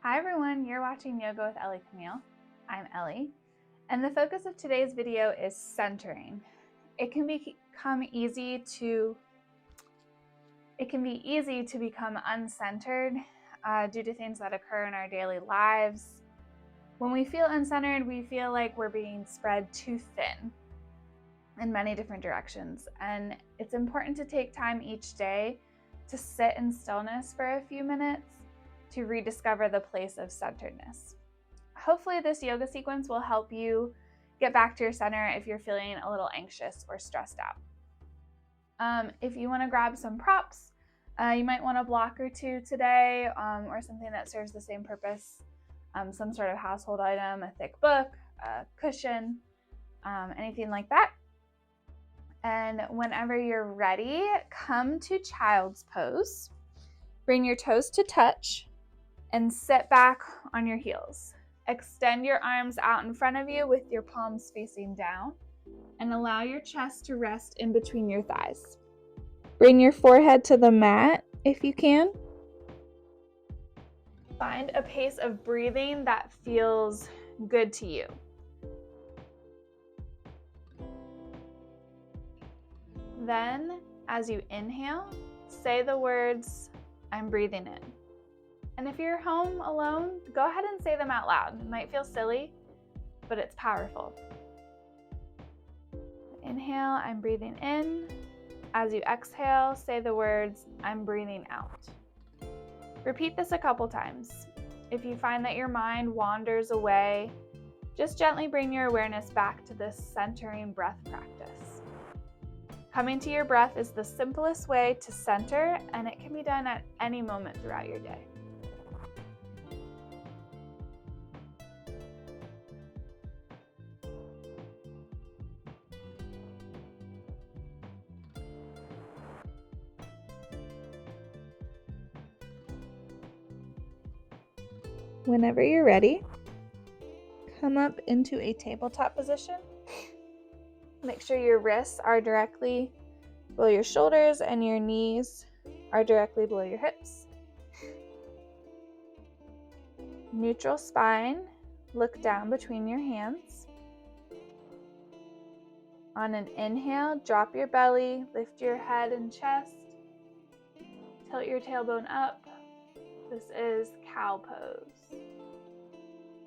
Hi everyone, you're watching Yoga with Ellie Camille. I'm Ellie, and the focus of today's video is centering. It can be easy to become uncentered due to things that occur in our daily lives. When we feel uncentered, we feel like we're being spread too thin in many different directions, and it's important to take time each day to sit in stillness for a few minutes to rediscover the place of centeredness. Hopefully this yoga sequence will help you get back to your center if you're feeling a little anxious or stressed out. If you want to grab some props, you might want a block or two today, or something that serves the same purpose, some sort of household item, a thick book, a cushion, anything like that. And whenever you're ready, come to child's pose. Bring your toes to touch and sit back on your heels. Extend your arms out in front of you with your palms facing down and allow your chest to rest in between your thighs. Bring your forehead to the mat if you can. Find a pace of breathing that feels good to you. Then, as you inhale, say the words, "I'm breathing in." And if you're home alone, go ahead and say them out loud. It might feel silly, but it's powerful. Inhale, "I'm breathing in." As you exhale, say the words, "I'm breathing out." Repeat this a couple times. If you find that your mind wanders away, just gently bring your awareness back to this centering breath practice. Coming to your breath is the simplest way to center, and it can be done at any moment throughout your day. Whenever you're ready, come up into a tabletop position. Make sure your wrists are directly below your shoulders and your knees are directly below your hips. Neutral spine, look down between your hands. On an inhale, drop your belly, lift your head and chest, tilt your tailbone up. This is cow pose.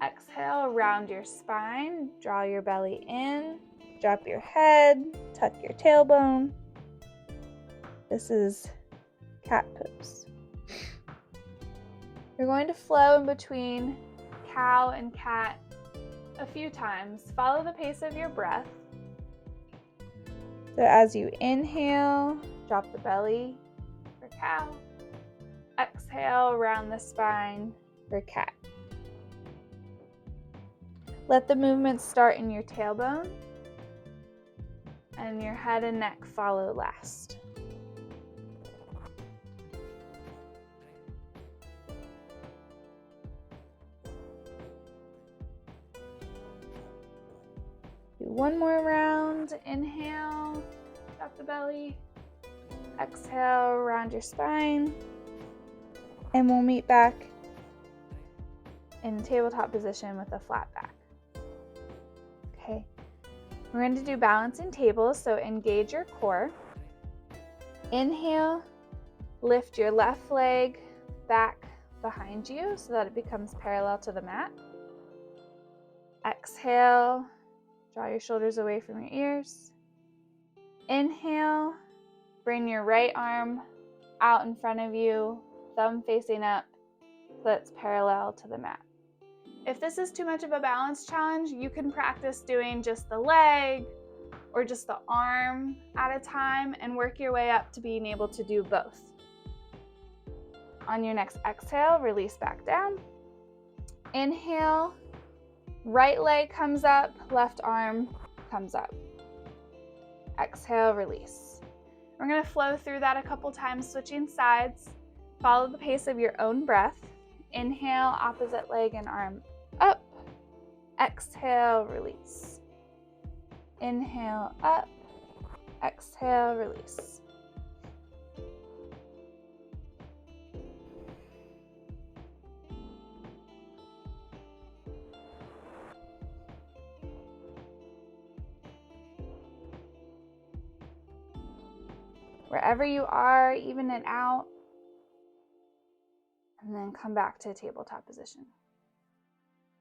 Exhale, round your spine, draw your belly in, drop your head, tuck your tailbone. This is cat pose. You're going to flow in between cow and cat a few times. Follow the pace of your breath. So as you inhale, drop the belly for cow. Exhale, round the spine for cat. Let the movement start in your tailbone, and your head and neck follow last. Do one more round. Inhale, drop the belly. Exhale, round your spine. And we'll meet back in tabletop position with a flat back. Okay, we're going to do balancing tables, so engage your core. Inhale, lift your left leg back behind you so that it becomes parallel to the mat. Exhale, draw your shoulders away from your ears. Inhale, bring your right arm out in front of you, thumb facing up, so that's parallel to the mat. If this is too much of a balance challenge, you can practice doing just the leg or just the arm at a time and work your way up to being able to do both. On your next exhale, release back down. Inhale, right leg comes up, left arm comes up. Exhale, release. We're going to flow through that a couple times, switching sides. Follow the pace of your own breath. Inhale, opposite leg and arm up. Exhale, release. Inhale, up. Exhale, release. Wherever you are, even it out. And then come back to tabletop position.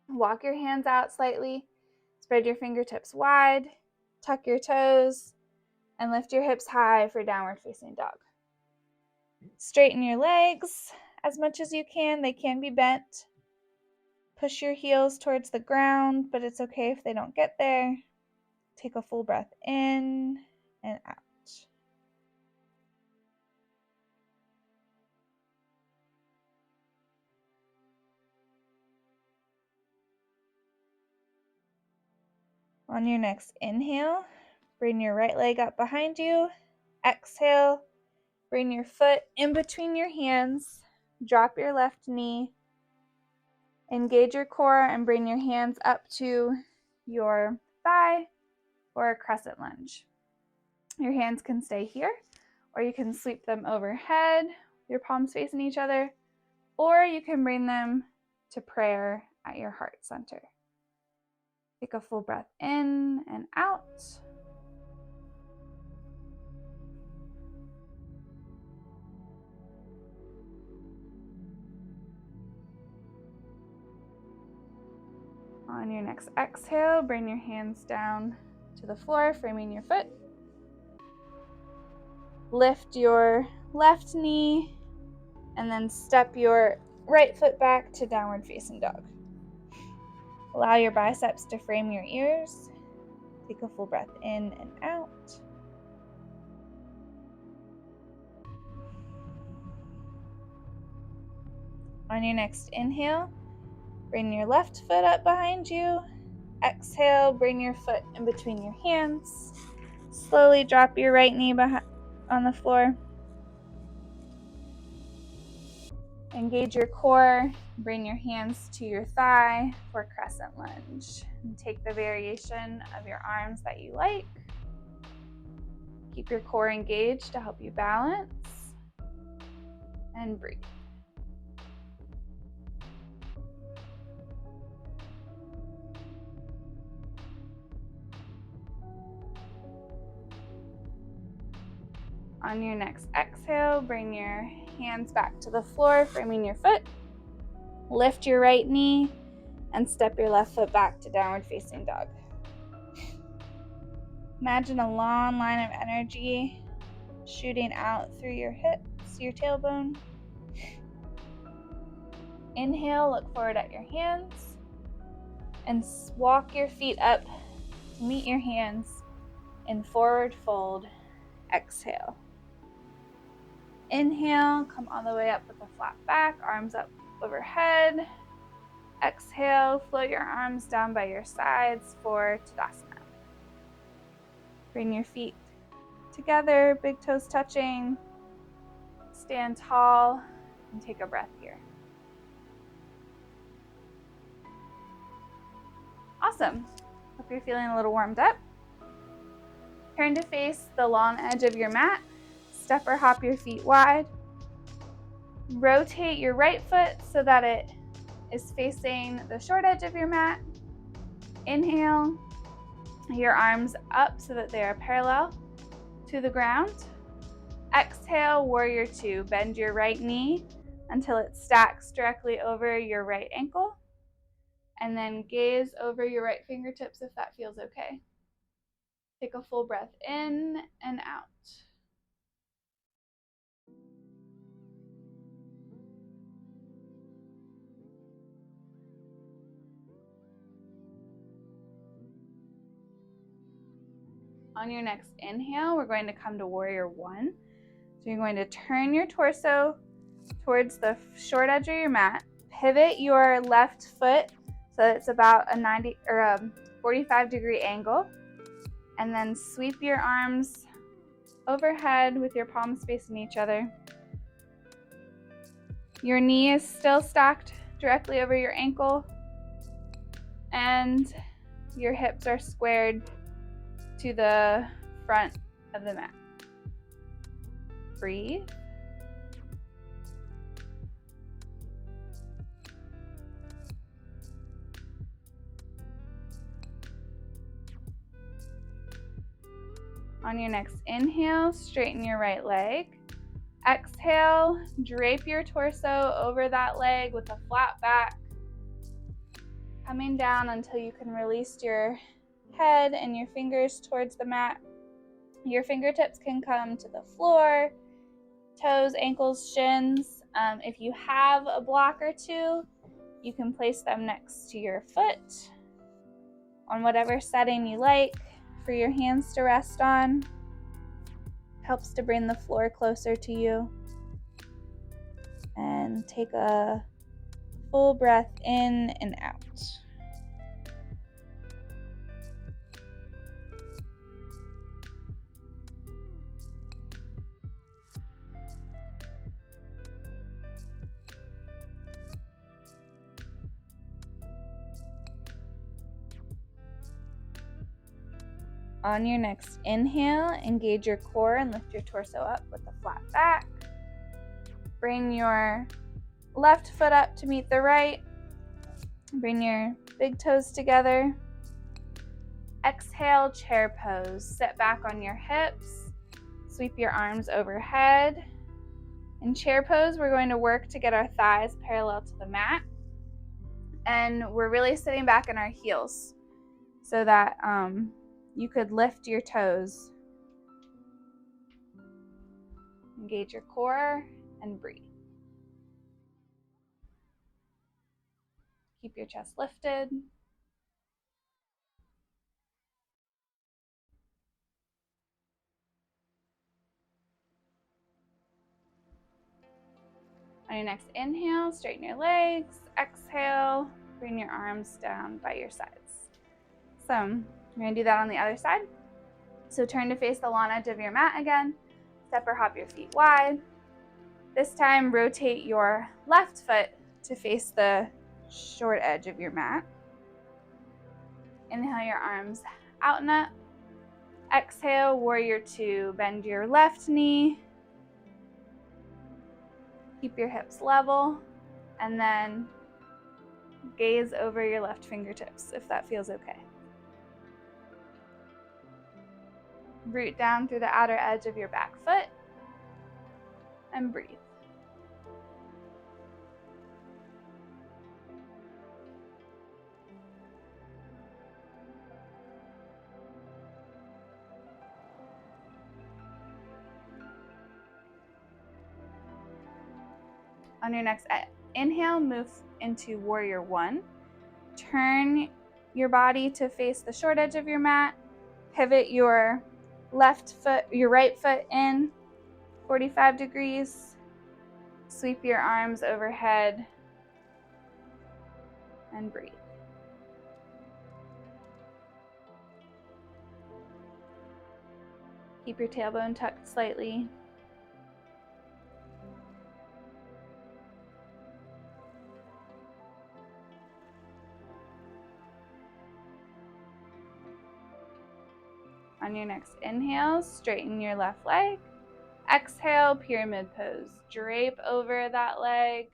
Walk your hands out slightly. Spread your fingertips wide. Tuck your toes. And lift your hips high for downward facing dog. Straighten your legs as much as you can. They can be bent. Push your heels towards the ground, but it's okay if they don't get there. Take a full breath in and out. On your next inhale, bring your right leg up behind you. Exhale, bring your foot in between your hands. Drop your left knee. Engage your core and bring your hands up to your thigh or a crescent lunge. Your hands can stay here, or you can sweep them overhead, your palms facing each other, or you can bring them to prayer at your heart center. Take a full breath in and out. On your next exhale, bring your hands down to the floor, framing your foot. Lift your left knee and then step your right foot back to downward facing dog. Allow your biceps to frame your ears. Take a full breath in and out. On your next inhale, bring your left foot up behind you. Exhale, bring your foot in between your hands. Slowly drop your right knee on the floor. Engage your core. Bring your hands to your thigh for crescent lunge. And take the variation of your arms that you like. Keep your core engaged to help you balance. And breathe. On your next exhale, bring your hands back to the floor, framing your foot. Lift your right knee and step your left foot back to downward facing dog. Imagine a long line of energy shooting out through your hips, your tailbone. Inhale, look forward at your hands and walk your feet up to meet your hands in forward fold. Exhale. Inhale, come all the way up with a flat back, arms up overhead. Exhale, float your arms down by your sides for Tadasana. Bring your feet together, big toes touching. Stand tall and take a breath here. Awesome. Hope you're feeling a little warmed up. Turn to face the long edge of your mat. Step or hop your feet wide. Rotate your right foot so that it is facing the short edge of your mat. Inhale, your arms up so that they are parallel to the ground. Exhale, warrior two. Bend your right knee until it stacks directly over your right ankle. And then gaze over your right fingertips if that feels okay. Take a full breath in and out. On your next inhale, we're going to come to warrior one. So you're going to turn your torso towards the short edge of your mat. Pivot your left foot so that it's about a 45-degree angle. And then sweep your arms overhead with your palms facing each other. Your knee is still stacked directly over your ankle. And your hips are squared to the front of the mat. Breathe. On your next inhale, straighten your right leg. Exhale, drape your torso over that leg with a flat back, coming down until you can release your head and your fingers towards the mat. Your fingertips can come to the floor, toes, ankles, shins. If you have a block or two, you can place them next to your foot on whatever setting you like for your hands to rest on. Helps to bring the floor closer to you. And take a full breath in and out. On your next inhale, engage your core and lift your torso up with a flat back. Bring your left foot up to meet the right. Bring your big toes together. Exhale, chair pose. Sit back on your hips. Sweep your arms overhead. In chair pose, we're going to work to get our thighs parallel to the mat. And we're really sitting back in our heels so that you could lift your toes. Engage your core and breathe. Keep your chest lifted. On your next inhale, straighten your legs. Exhale, bring your arms down by your sides. So we're going to do that on the other side. So turn to face the lawn edge of your mat again. Step or hop your feet wide. This time, rotate your left foot to face the short edge of your mat. Inhale your arms out and up. Exhale, warrior two. Bend your left knee. Keep your hips level. And then gaze over your left fingertips if that feels okay. Root down through the outer edge of your back foot and breathe. On your next inhale, move into warrior one. Turn your body to face the short edge of your mat. Pivot your right foot in 45 degrees. Sweep your arms overhead and breathe. Keep your tailbone tucked slightly. On your next inhale, straighten your left leg. Exhale, pyramid pose. Drape over that leg.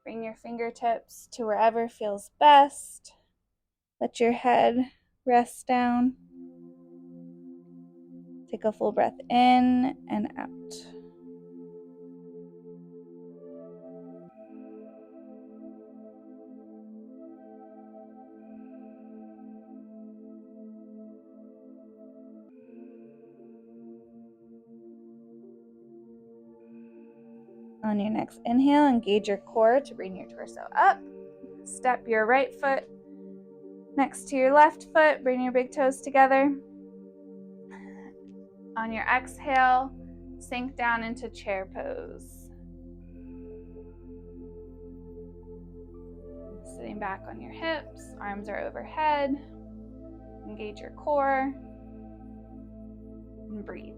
Bring your fingertips to wherever feels best. Let your head rest down. Take a full breath in and out. On your next inhale, engage your core to bring your torso up. Step your right foot next to your left foot. Bring your big toes together. On your exhale, sink down into chair pose. Sitting back on your hips, arms are overhead. Engage your core and breathe.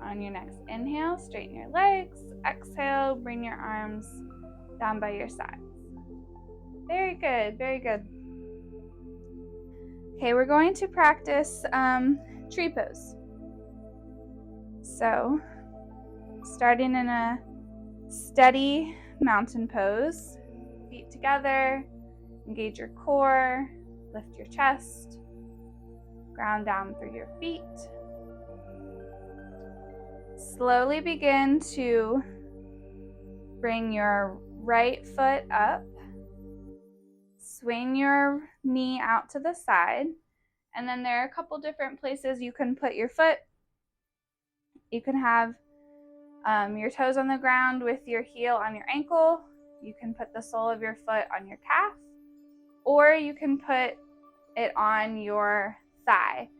On your next inhale, straighten your legs. Exhale, bring your arms down by your sides. Very good, very good. Okay, we're going to practice tree pose. So Starting in a steady mountain pose, feet together, engage your core, lift your chest, ground down through your feet. Slowly begin to bring your right foot up, swing your knee out to the side, and then there are a couple different places you can put your foot. You can have your toes on the ground with your heel on your ankle. You can put the sole of your foot on your calf, or you can put it on your thigh.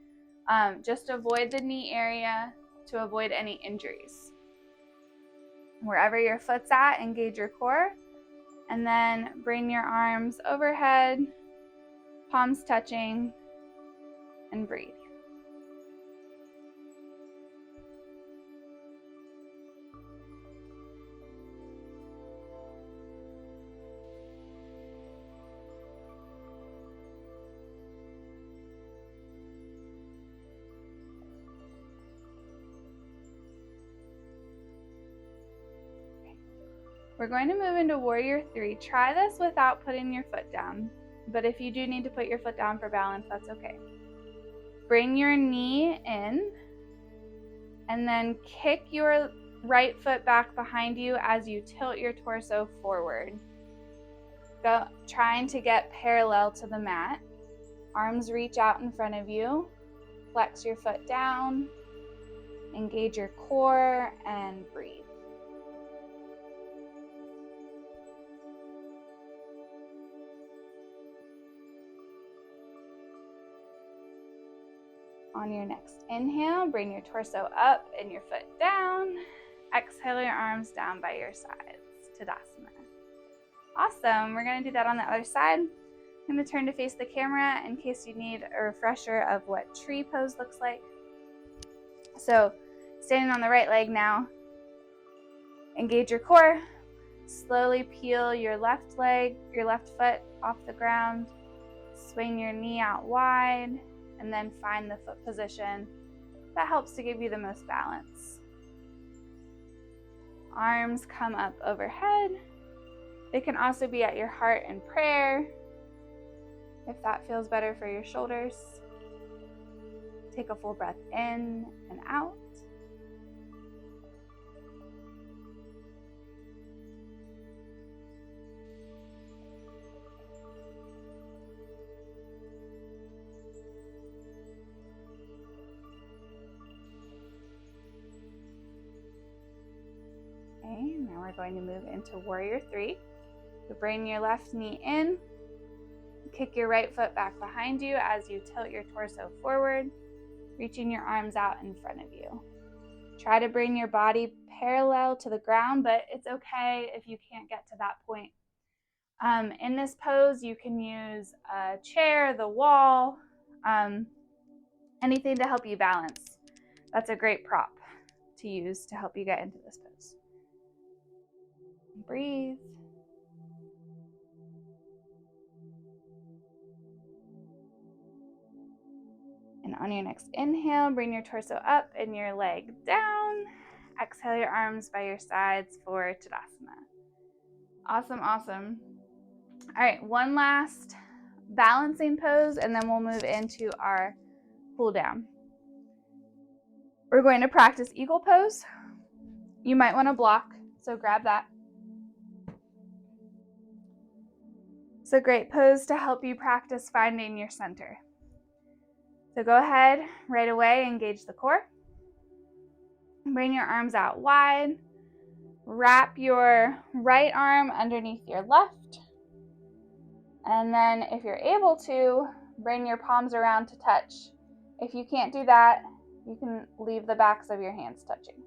Just avoid the knee area to avoid any injuries. Wherever your foot's at, engage your core, and then bring your arms overhead, palms touching, and breathe. We're going to move into Warrior 3. Try this without putting your foot down, but if you do need to put your foot down for balance, that's okay. Bring your knee in, and then kick your right foot back behind you as you tilt your torso forward. Trying to get parallel to the mat. Arms reach out in front of you. Flex your foot down. Engage your core and breathe. On your next inhale, bring your torso up and your foot down. Exhale your arms down by your sides, Tadasana. Awesome, we're gonna do that on the other side. I'm gonna turn to face the camera in case you need a refresher of what tree pose looks like. So, standing on the right leg now, engage your core. Slowly peel your left foot off the ground. Swing your knee out wide, and then find the foot position that helps to give you the most balance. Arms come up overhead. They can also be at your heart in prayer, if that feels better for your shoulders. Take a full breath in and out. Okay, now we're going to move into Warrior 3. So bring your left knee in, kick your right foot back behind you as you tilt your torso forward, reaching your arms out in front of you. Try to bring your body parallel to the ground, but it's okay if you can't get to that point. In this pose, you can use a chair, the wall, anything to help you balance. That's a great prop to use to help you get into this pose. Breathe. And on your next inhale, bring your torso up and your leg down. Exhale your arms by your sides for Tadasana. Awesome, awesome. All right, one last balancing pose, and then we'll move into our cool down. We're going to practice eagle pose. You might want to block, so grab that. It's a great pose to help you practice finding your center. So go ahead right away, engage the core. Bring your arms out wide. Wrap your right arm underneath your left. And then if you're able to, bring your palms around to touch. If you can't do that, you can leave the backs of your hands touching.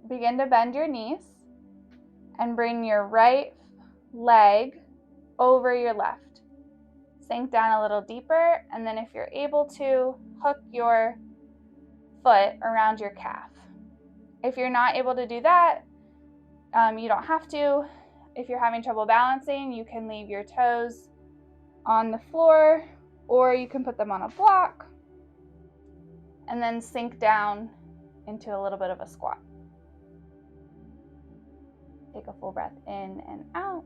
Begin to bend your knees and bring your right leg over your left. Sink down a little deeper, and then if you're able to, hook your foot around your calf. If you're not able to do that, you don't have to. If you're having trouble balancing, you can leave your toes on the floor, or you can put them on a block and then sink down into a little bit of a squat. Take a full breath in and out.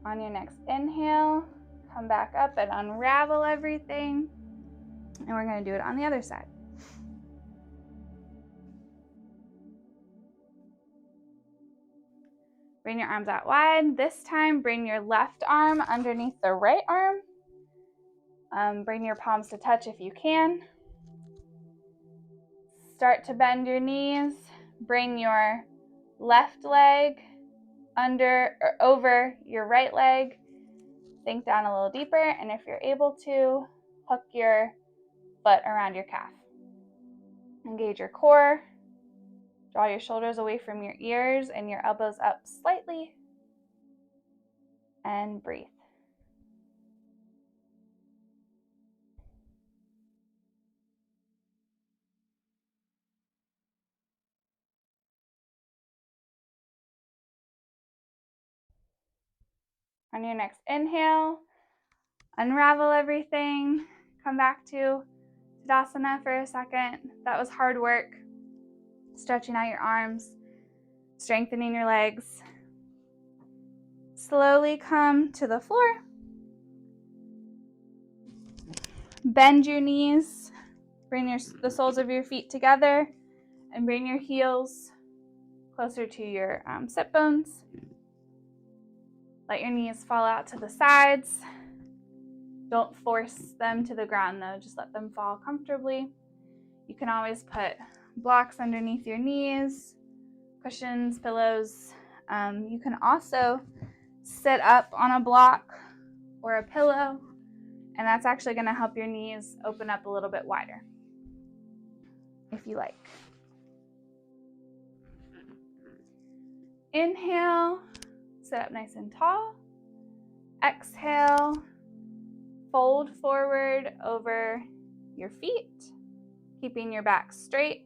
On your next inhale, come back up and unravel everything. And we're going to do it on the other side. Bring your arms out wide. This time, bring your left arm underneath the right arm. Bring your palms to touch if you can. Start to bend your knees. Bring your left leg under or over your right leg. Sink down a little deeper, and if you're able to, hook your foot around your calf. Engage your core. Draw your shoulders away from your ears and your elbows up slightly. And breathe. On your next inhale, unravel everything. Come back to Tadasana for a second. That was hard work. Stretching out your arms, strengthening your legs. Slowly come to the floor. Bend your knees. Bring the soles of your feet together and bring your heels closer to your sit bones. Let your knees fall out to the sides. Don't force them to the ground though, just let them fall comfortably. You can always put blocks underneath your knees, cushions, pillows. You can also sit up on a block or a pillow, and that's actually going to help your knees open up a little bit wider, if you like. Inhale, sit up nice and tall. Exhale, fold forward over your feet, keeping your back straight.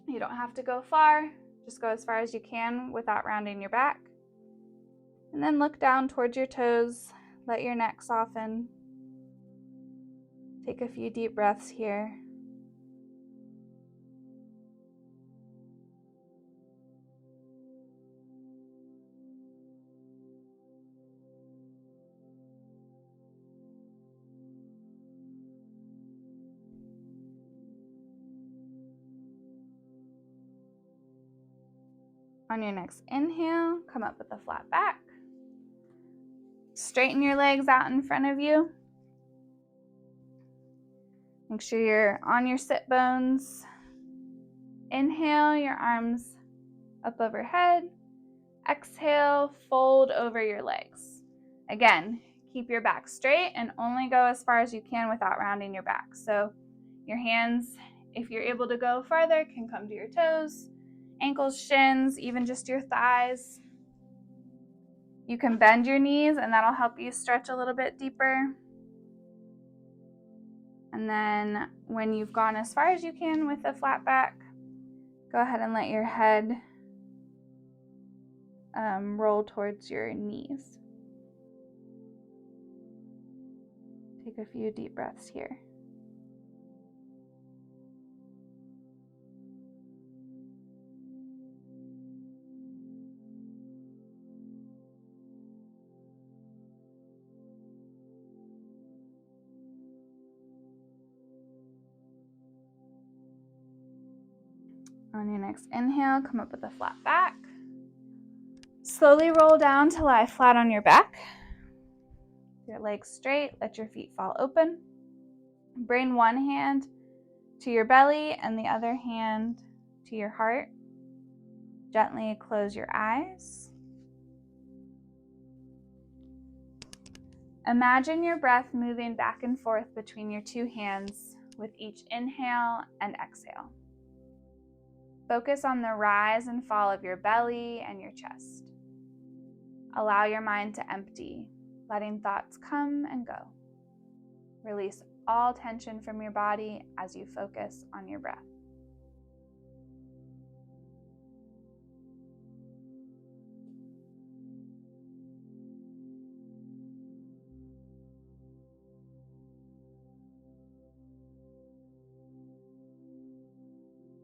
You don't have to go far, just go as far as you can without rounding your back. And then look down towards your toes, let your neck soften. Take a few deep breaths here. On your next inhale, come up with a flat back. Straighten your legs out in front of you. Make sure you're on your sit bones. Inhale, your arms up overhead. Exhale, fold over your legs. Again, keep your back straight and only go as far as you can without rounding your back. So your hands, if you're able to go farther, can come to your toes, ankles, shins, even just your thighs. You can bend your knees and that'll help you stretch a little bit deeper. And then when you've gone as far as you can with a flat back, go ahead and let your head roll towards your knees. Take a few deep breaths here. On your next inhale, come up with a flat back. Slowly roll down to lie flat on your back. Your legs straight, let your feet fall open. Bring one hand to your belly and the other hand to your heart. Gently close your eyes. Imagine your breath moving back and forth between your two hands with each inhale and exhale. Focus on the rise and fall of your belly and your chest. Allow your mind to empty, letting thoughts come and go. Release all tension from your body as you focus on your breath.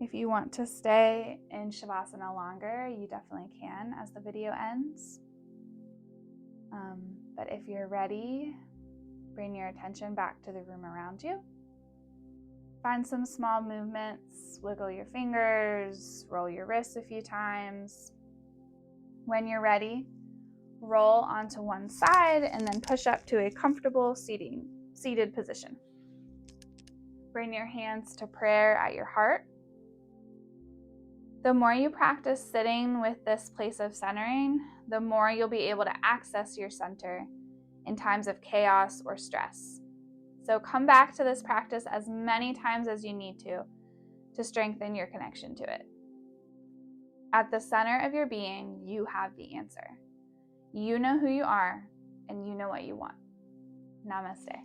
If you want to stay in Shavasana longer, you definitely can as the video ends. But if you're ready, bring your attention back to the room around you. Find some small movements, wiggle your fingers, roll your wrists a few times. When you're ready, roll onto one side and then push up to a comfortable seated position. Bring your hands to prayer at your heart. The more you practice sitting with this place of centering, the more you'll be able to access your center in times of chaos or stress. So come back to this practice as many times as you need to strengthen your connection to it. At the center of your being, you have the answer. You know who you are, and you know what you want. Namaste.